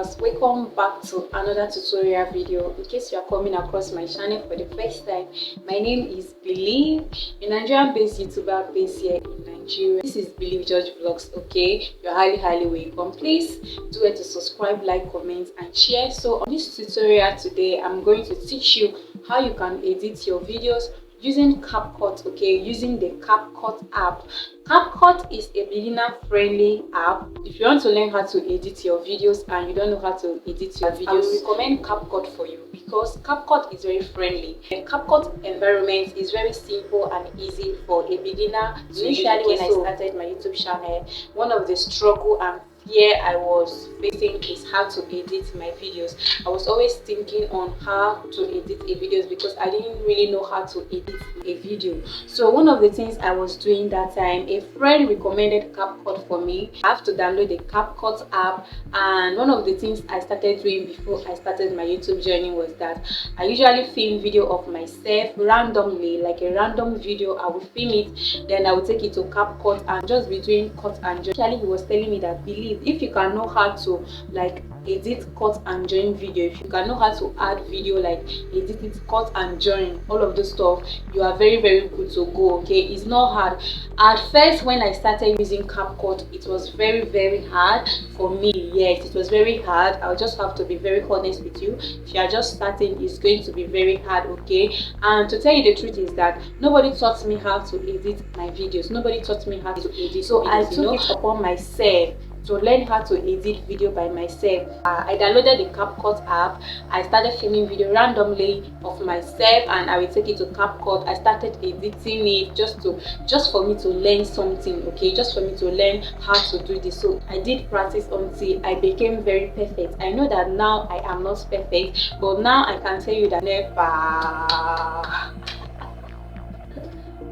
viewers, welcome back to another tutorial video. In case you are coming across my channel for the first time, my name is Believe, a Nigerian based YouTuber based here in Nigeria. This is Believe George Vlogs. Okay, you're highly welcome. Please do it to subscribe, like, comment and share. So on this tutorial today, I'm going to teach you how you can edit your videos using CAPCUT, okay, using the CAPCUT app. CAPCUT is a beginner-friendly app. If you want to learn how to edit your videos and you don't know how to edit your videos, I will recommend CAPCUT for you because CAPCUT is very friendly. The CAPCUT environment is very simple and easy for a beginner. Initially, when I started my YouTube channel, one of the struggle and fear I was facing is how to edit my videos. I was always thinking on how to edit a videos because I didn't really know how to edit a video. So one of the things I was doing that time, a friend recommended CAPCUT for me. I have to download the CAPCUT app, and one of the things I started doing before I started my YouTube journey was that I usually film video of myself randomly, like a random video. I would film it, then I would take it to CAPCUT and just be doing cut and join. Actually, he was telling me that Believe, if you can know how to like edit, cut and join video, if you can know how to add video, like edit it, cut and join, all of this stuff, you are very good to go. Okay, it's not hard. At first, when I started using CAPCUT, it was very hard for me. Yes, it was very hard. I'll just have to be very honest with you. If you are just starting, it's going to be very hard. Okay, and to tell you the truth is that nobody taught me how to edit my videos. Nobody taught me how to edit, so I took it upon myself to learn how to edit video by myself. I downloaded the CAPCUT app. I started filming video randomly of myself and I will take it to CAPCUT. I started editing it just for me to learn something, okay, just for me to learn how to do this. So I did practice until I became very perfect. I know that now I am not perfect, but now I can tell you that never.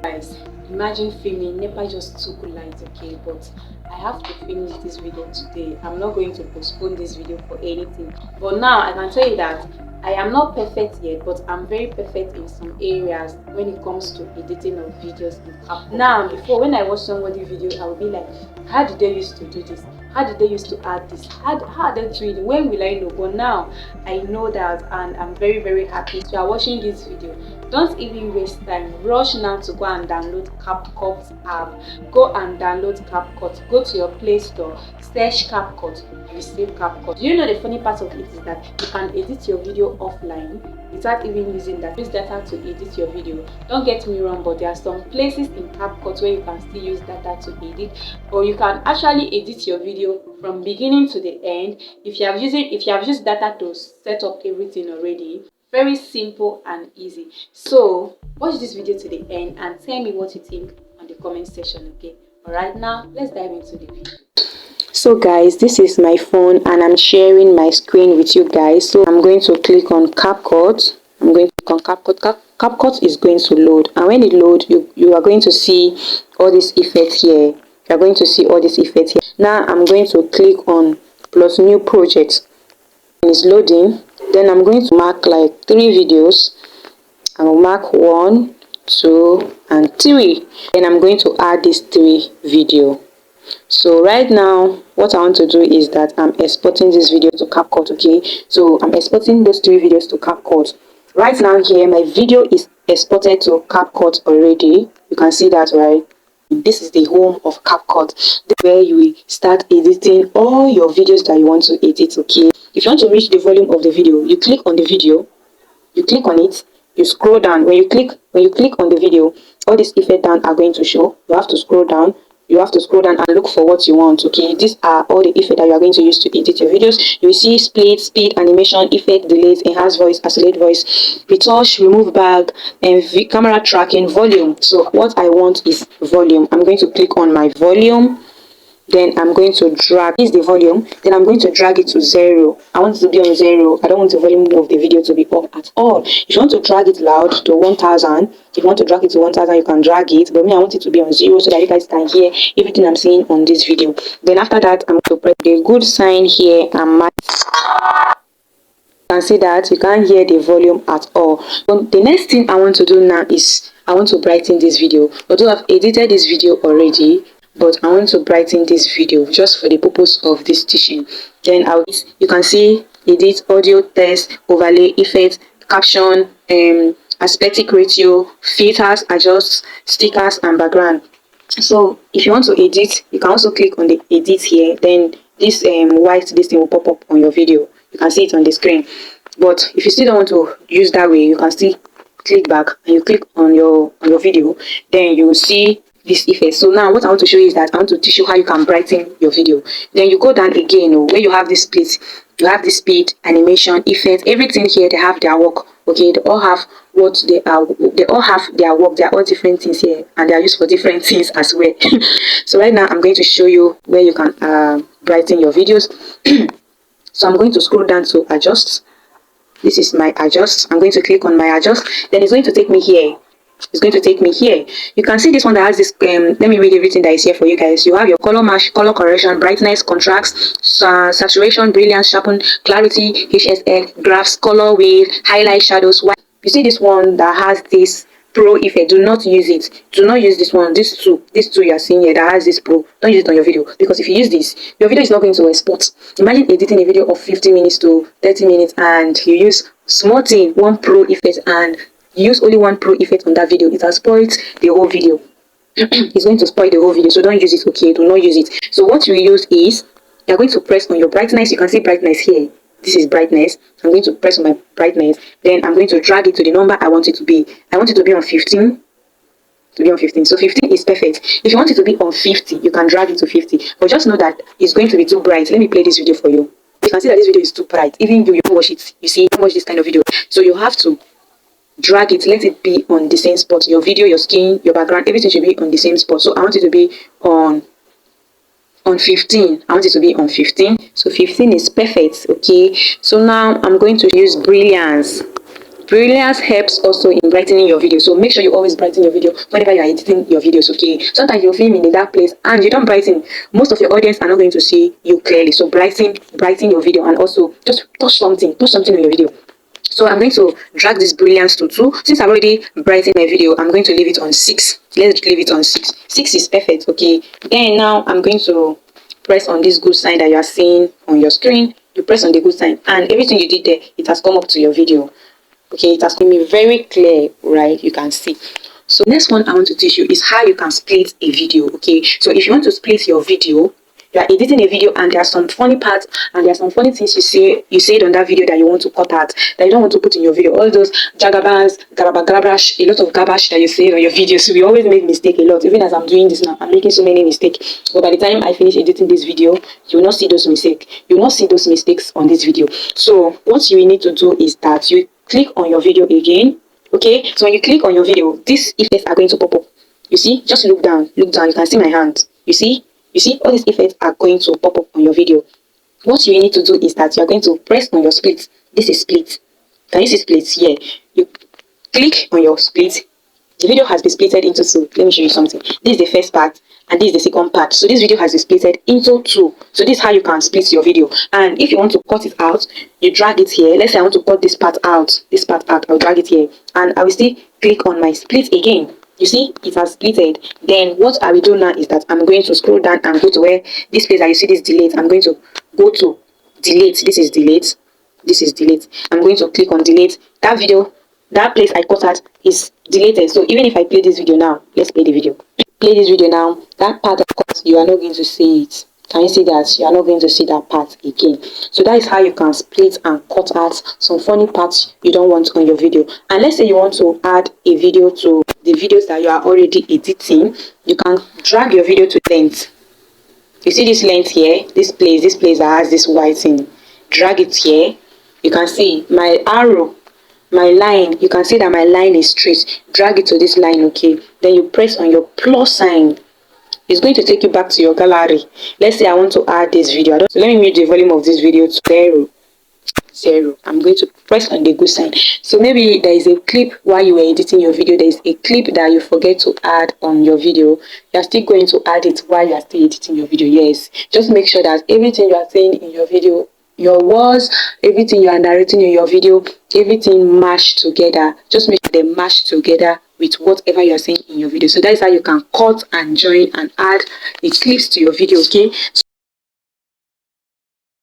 Guys, imagine filming, NEPA just took light, okay, but I have to finish this video today. I'm not going to postpone this video for anything. But now I can tell you that I am not perfect yet, but I'm very perfect in some areas when it comes to editing of videos in CAPCUT. Now, before, when I watch somebody's video, I will be like, how did they used to do this? How did they used to add this? How are they doing it? When will I know? But now I know that, and I'm very happy. If you are watching this video, don't even waste time. Rush now to go and download CAPCUT app. Go and download CAPCUT. Go to your Play Store, search CAPCUT, you will see CAPCUT. Do you know the funny part of it is that you can edit your video offline without even using that. Use data to edit your video. Don't get me wrong, but there are some places in CAPCUT where you can still use data to edit, or you can actually edit your video from beginning to the end if you have used data to set up everything already. Very simple and easy. So watch this video to the end and tell me what you think on the comment section. Okay, all right, now let's dive into the video. So guys, this is my phone and I'm sharing my screen with you guys. So I'm going to click on CAPCUT. I'm going to click on CAPCUT. CAPCUT is going to load, and when it loads, you are going to see all these effects here. You are going to see all these effects here. Now I'm going to click on plus new project. It's loading. Then I'm going to mark like 3 videos. I will mark 1, 2 and 3. Then I'm going to add this 3 video. So right now what I want to do is that I'm exporting this video to CAPCUT. Okay, so I'm exporting those 3 videos to CAPCUT. Right now here my video is exported to CAPCUT already. You can see that, right? This is the home of CAPCUT, where you will start editing all your videos that you want to edit. Okay, if you want to reach the volume of the video, you click on the video, you click on it, you scroll down. When you click on the video, all these effects down are going to show. You have to scroll down. You have to scroll down and look for what you want. Okay, these are all the effects that you are going to use to edit your videos. You see split, speed, animation, effect, delete, enhance voice, isolate voice, retouch, remove bag, and camera tracking, volume. So what I want is volume. I'm going to click on my volume. Then I'm going to drag the volume. Then I'm going to drag it to 0. I want it to be on 0. I don't want the volume of the video to be up at all. If you want to drag it loud to 1000, if you want to drag it to 1000, you can drag it. But me, I want it to be on 0 so that you guys can hear everything I'm saying on this video. Then after that, I'm going to press the good sign here and match. You can see that you can't hear the volume at all. But the next thing I want to do now is I want to brighten this video. Although I've edited this video already, but I want to brighten this video just for the purpose of this teaching. Then you can see edit, audio, text, overlay, effect, caption, aesthetic ratio, filters, adjust, stickers, and background. So if you want to edit, you can also click on the edit here. Then this white this thing will pop up on your video. You can see it on the screen. But if you still don't want to use that way, you can still click back and you click on your video. Then you will see this effect. So now what I want to show you is that I want to teach you how you can brighten your video. Then you go down again, where you have this split, you have the speed, animation, effect, everything here. They have their work. Okay, they all have what they are. They all have their work. They are all different things here, and they are used for different things as well. So right now I'm going to show you where you can brighten your videos. So I'm going to scroll down to adjust. This is my adjust. I'm going to click on my adjust. Then it's going to take me here. It's going to take me here. You can see this one that has this. Let me read everything that is here for you guys. You have your color match, color correction, brightness, contrast, saturation, brilliance, sharpen, clarity, HSL, graphs, color wave, highlight, shadows. You see this one that has this pro effect. Do not use it. Do not use this one. This two you are seeing here that has this pro. Don't use it on your video, because if you use this, your video is not going to export. Imagine editing a video of 50 minutes to 30 minutes and you use small thing, one pro effect, and you use only one pro effect on that video. It has spoiled the whole video. It's going to spoil the whole video, so don't use it. Okay, do not use it. So what you use is you're going to press on your brightness. You can see brightness here. This is brightness. I'm going to press on my brightness. Then I'm going to drag it to the number I want it to be. I want it to be on 15. To be on 15. So 15 is perfect. If you want it to be on 50, you can drag it to 50. But just know that it's going to be too bright. Let me play this video for you. You can see that this video is too bright. Even you don't watch it. You see, you don't watch this kind of video. So you have to drag it, let it be on the same spot. Your video, your skin, your background, everything should be on the same spot. So I want it to be on 15. I want it to be on 15. So 15 is perfect. Okay, so now I'm going to use brilliance. Brilliance helps also in brightening your video. So make sure you always brighten your video whenever you are editing your videos. Okay, sometimes you'll film in a dark place and you don't brighten. Most of your audience are not going to see you clearly. So brighten your video, and also just touch something on your video. So I'm going to drag this brilliance to 2. Since I've already brightened my video, I'm going to leave it on 6. Let's leave it on 6. 6 is perfect. Okay, then now I'm going to press on this good sign that you are seeing on your screen. You press on the good sign, and everything you did there, it has come up to your video. Okay, it has been very clear, right? You can see. So next one I want to teach you is how you can split a video. Okay, so if you want to split your video, you are editing a video and there are some funny parts and there are some funny things you said on that video that you want to cut out, that you don't want to put in your video. All those jagabans, garabash, a lot of garbage that you say on your videos. So we always make mistake a lot. Even as I'm doing this now, I'm making so many mistakes. But by the time I finish editing this video, you will not see those mistakes. You will not see those mistakes on this video. So what you will need to do is that you click on your video again. Okay, so when you click on your video, these effects are going to pop up. You see, just look down, you can see my hand. You see, all these effects are going to pop up on your video. What you need to do is that you are going to press on your split. This is split. Can you see split here? You click on your split. The video has been splitted into 2. Let me show you something. This is the first part and this is the second part. So this video has been splitted into 2. So this is how you can split your video. And if you want to cut it out, you drag it here. Let's say I want to cut this part out. I'll drag it here. And I will still click on my split again. You see, it has splitted. Then what I will do now is that I'm going to scroll down and go to where this place that you see this delete. I'm going to go to delete. This is delete. This is delete. I'm going to click on delete. That video, that place I cut out is deleted. So even if I play this video now, let's play the video. Play this video now. That part I cut, you are not going to see it. Can you see that? You are not going to see that part again. So that is how you can split and cut out some funny parts you don't want on your video. And let's say you want to add a video to the videos that you are already editing. You can drag your video to length. You see this length here, this place that has this white thing. Drag it here. You can see my arrow, my line. You can see that my line is straight. Drag it to this line, okay? Then you press on your plus sign. It's going to take you back to your gallery. Let's say I want to add this video. So let me mute the volume of this video to 0. I'm going to press on the good sign. So maybe there is a clip while you were editing your video. There is a clip that you forget to add on your video. You are still going to add it while you are still editing your video. Yes, just make sure that everything you are saying in your video, your words, everything you are narrating in your video, everything mashed together. Just make sure they mash together with whatever you are saying in your video. So that is how you can cut and join and add the clips to your video. Okay.